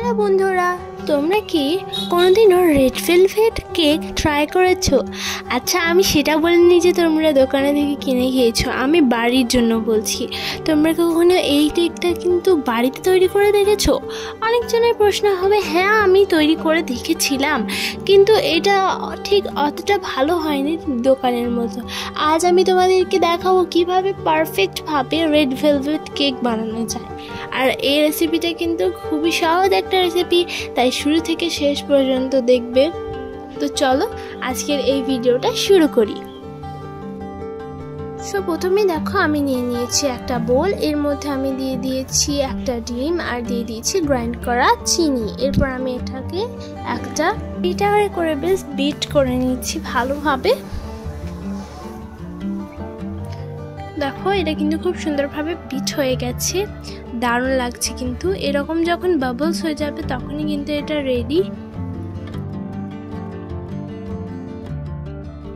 Hello বন্ধুরা, তোমরা কি কোনোদিনও রেড ভেলভেট কেক ট্রাই করেছো? আচ্ছা, আমি সেটা বলিনি যে তোমরা দোকানে থেকে কিনে খেয়েছো, আমি বাড়ির জন্য বলছি। তোমরা কখনো এই কেকটা কিন্তু বাড়িতে তৈরি করে দেখেছো? অনেকজনের প্রশ্ন হবে, হ্যাঁ আমি তৈরি করে দেখেছিলাম, কিন্তু এটা ঠিক অতটা ভালো হয়নি দোকানের মতো। আজ আমি তোমাদেরকে দেখাবো কিভাবে পারফেক্টভাবে রেড ভেলভেট কেক বানানো যায়। আর এই রেসিপিটা কিন্তু খুবই সহজ একটা রেসিপি, তাই শুরু থেকে শেষ পর্যন্ত দেখবে। তো চলো আজকের এই ভিডিওটা শুরু করি। সো প্রথমে দেখো, আমি নিয়ে নিয়েছি একটা বোল, এর মধ্যে আমি দিয়ে দিয়েছি একটা ডিম আর দিয়ে দিয়েছি গ্রাইন্ড করা চিনি। এরপর আমি এটাকে একটা বিটার করে বেশ বিট করে নিচ্ছি ভালোভাবে। দেখো এটা কিন্তু খুব সুন্দরভাবে বিট হয়ে গেছে, দারুণ লাগছে। কিন্তু এরকম যখন বাবলস হয়ে যাবে তখনই কিন্তু এটা রেডি।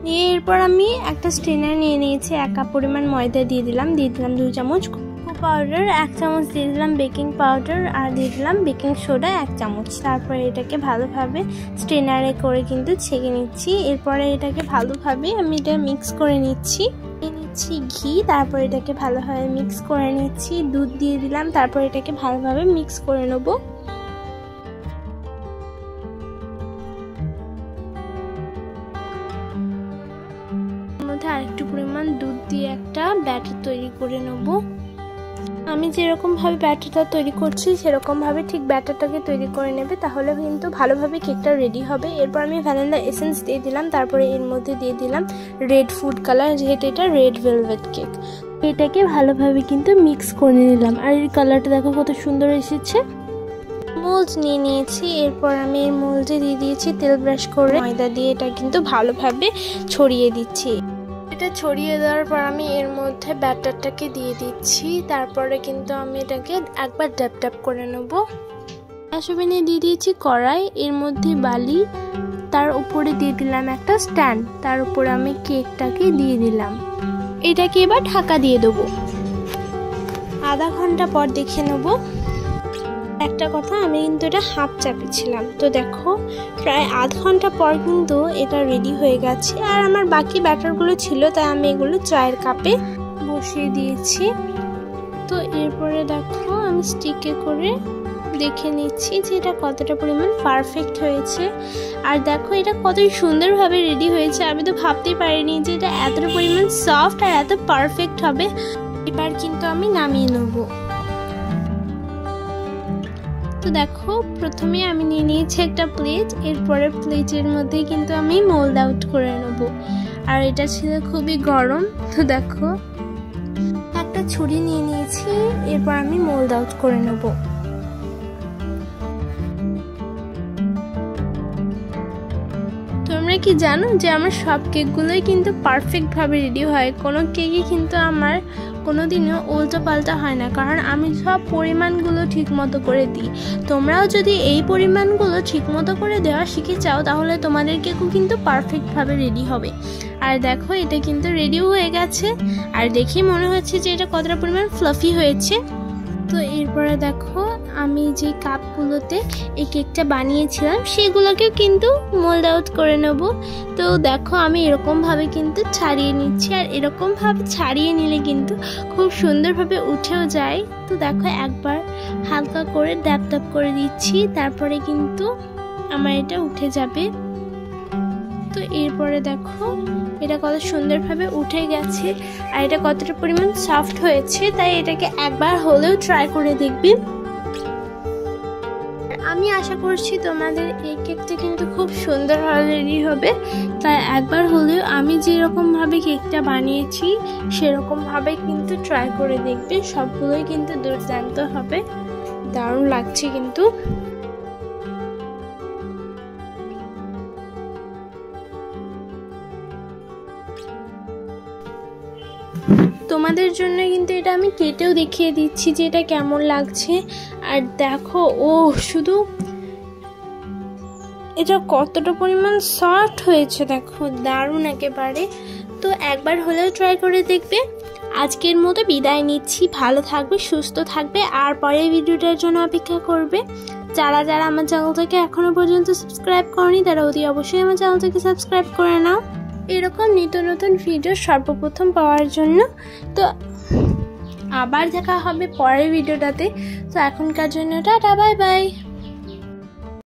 নিয়ে এরপর আমি একটা স্ট্রেনার নিয়ে নিয়েছি, 1 কাপ পরিমাণ ময়দা দিয়ে দিলাম 2 চামচ কোকো পাউডার, 1 চামচ দিয়ে দিলাম বেকিং পাউডার আর দিয়ে দিলাম বেকিং সোডা 1 চামচ। তারপরে এটাকে ভালোভাবে স্ট্রেনারে করে কিন্তু ছেঁকে নিচ্ছি। এরপরে এটাকে ভালোভাবে আমি এটা মিক্স করে নিচ্ছি। ঘি, তারপর এটাকে ভালোভাবে মিক্স করে নিচ্ছি। দুধ দিয়ে দিলাম, তারপর এটাকে ভালোভাবে মিক্স করে নেব। এর মধ্যে আরেকটু পরিমাণ দুধ দিয়ে একটা ব্যাটার তৈরি করে নেব। আমি যেরকম ভাবে ব্যাটারটা তৈরি করছি সেরকম ভাবে ঠিক ব্যাটারটাকে তৈরি করে নেবে, তাহলে কিন্তু ভালোভাবে কেকটা রেডি হবে। এরপর আমি ভ্যানিলা এসেন্স দিয়ে দিলাম, তারপরে এর মধ্যে দিয়ে দিলাম রেড ফুড কালার, যেহেতু এটা রেড ভেলভেট কেক। এটাকে ভালোভাবে কিন্তু মিক্স করে নিলাম। আর এর কালারটা দেখো কত সুন্দর এসেছে। মোল্ড নিয়ে নিয়েছি, এরপর আমি এর মোল্ডে দিয়ে দিয়েছি তেল ব্রাশ করে ময়দা দিয়ে এটা কিন্তু ভালোভাবে ছড়িয়ে দিচ্ছি। এটা ছড়িয়ে দেওয়ার পর আমি এর মধ্যে ব্যাটারটাকে দিয়ে দিচ্ছি। তারপরে কিন্তু আমি এটাকে একবার ড্যাপ ড্যাপ করে নেব। গ্যাসওভেনে দিয়ে দিয়েছি কড়াই, এর মধ্যে বালি, তার উপরে দিয়ে দিলাম একটা স্ট্যান্ড, তার উপরে আমি কেকটাকে দিয়ে দিলাম। এটাকে এবার ঢাকা দিয়ে দেবো। আধা ঘন্টা পর দেখে নেব। একটা কথা, আমি কিন্তু এটা হাফ চাপিয়েছিলাম। তো দেখো প্রায় আধ ঘন্টা পর কিন্তু এটা রেডি হয়ে গেছে। আর আমার বাকি ব্যাটারগুলো ছিল, তাই আমি এগুলো চায়ের কাপে বসিয়ে দিয়েছি। তো এরপরে দেখো আমি স্টিকে করে দেখে নিচ্ছি যে এটা কতটা পরিমাণ পারফেক্ট হয়েছে। আর দেখো এটা কতই সুন্দরভাবে রেডি হয়েছে। আমি তো ভাবতেই পারিনি যে এটা এতটা পরিমাণ সফট আর এত পারফেক্ট হবে। এবার কিন্তু আমি নামিয়ে নেব। তো দেখো প্রথমে আমি নিয়ে নিয়েছি একটা প্লেট, এরপরে প্লেটের মধ্যে কিন্তু আমি মোল্ড আউট করে নেব। আর এটা ছিল খুবই গরম। তো দেখো একটা ছুরি নিয়ে নিয়েছি, এরপর আমি মোল্ড আউট করে নেব। তোমরা কি জানো যে আমার সব কেকগুলোই কিন্তু পারফেক্টভাবে রেডি হয়, কোনো কেকই কিন্তু আমার কোনোদিনও উল্টো পাল্টা হয় না, কারণ আমি সব পরিমাণগুলো ঠিক মতো করে দিই। তোমরাও যদি এই পরিমাণগুলো ঠিক মতো করে দেওয়া শিখে চাও, তাহলে তোমাদের কেকও কিন্তু পারফেক্টভাবে রেডি হবে। আর দেখো এটা কিন্তু রেডিও হয়ে গেছে, আর দেখি মনে হচ্ছে যে এটা কতটা পরিমাণ ফ্লাফি হয়েছে। তো এরপরে দেখো আমি যে কাপগুলোতে এই কেকটা বানিয়েছিলাম সেগুলোকেও কিন্তু মোল্ড আউট করে নেব। তো দেখো আমি এরকমভাবে কিন্তু ছাড়িয়ে নিচ্ছি, আর এরকমভাবে ছাড়িয়ে নিলে কিন্তু খুব সুন্দরভাবে উঠেও যায়। তো দেখো একবার হালকা করে ড্যাপ ড্যাপ করে দিচ্ছি, তারপরে কিন্তু আমার এটা উঠে যাবে। তো এরপরে দেখো এটা কত সুন্দরভাবে উঠে গেছে, আর এটা কতটা পরিমাণ সফট হয়েছে, তাই এটাকে একবার হলেও ট্রাই করে দেখবে। আমি আশা করছি তোমাদের এই কেকটা কিন্তু খুব সুন্দরভাবে রেডি হবে, তাই একবার হলেও আমি যেরকমভাবে কেকটা বানিয়েছি সেরকমভাবে কিন্তু ট্রাই করে দেখবে। সবগুলোই কিন্তু দুর্দান্ত হবে, দারুণ লাগছে কিন্তু। তোমাদের জন্য কিন্তু এটা আমি কেটেও দেখিয়ে দিচ্ছি যে এটা কেমন লাগছে। আর দেখো শুধু এটা কতটা পরিমাণ সফট হয়েছে, দেখো দারুণ একেবারে। তো একবার হলেও ট্রাই করে দেখবে। আজকের মতো বিদায় নিচ্ছি, ভালো থাকবে, সুস্থ থাকবে, আর পরের ভিডিওটার জন্য অপেক্ষা করবে। যারা যারা আমার চ্যানেলটাকে এখনো পর্যন্ত সাবস্ক্রাইব করনি তারা অতি অবশ্যই আমার চ্যানেলটাকে সাবস্ক্রাইব করে নাও এরকম নিত্য নতুন ভিডিও সর্বপ্রথম পাওয়ার জন্য। তো আবার দেখা হবে পরের ভিডিওটাতে। তো এখনকার জন্য টাটা, বাই বাই।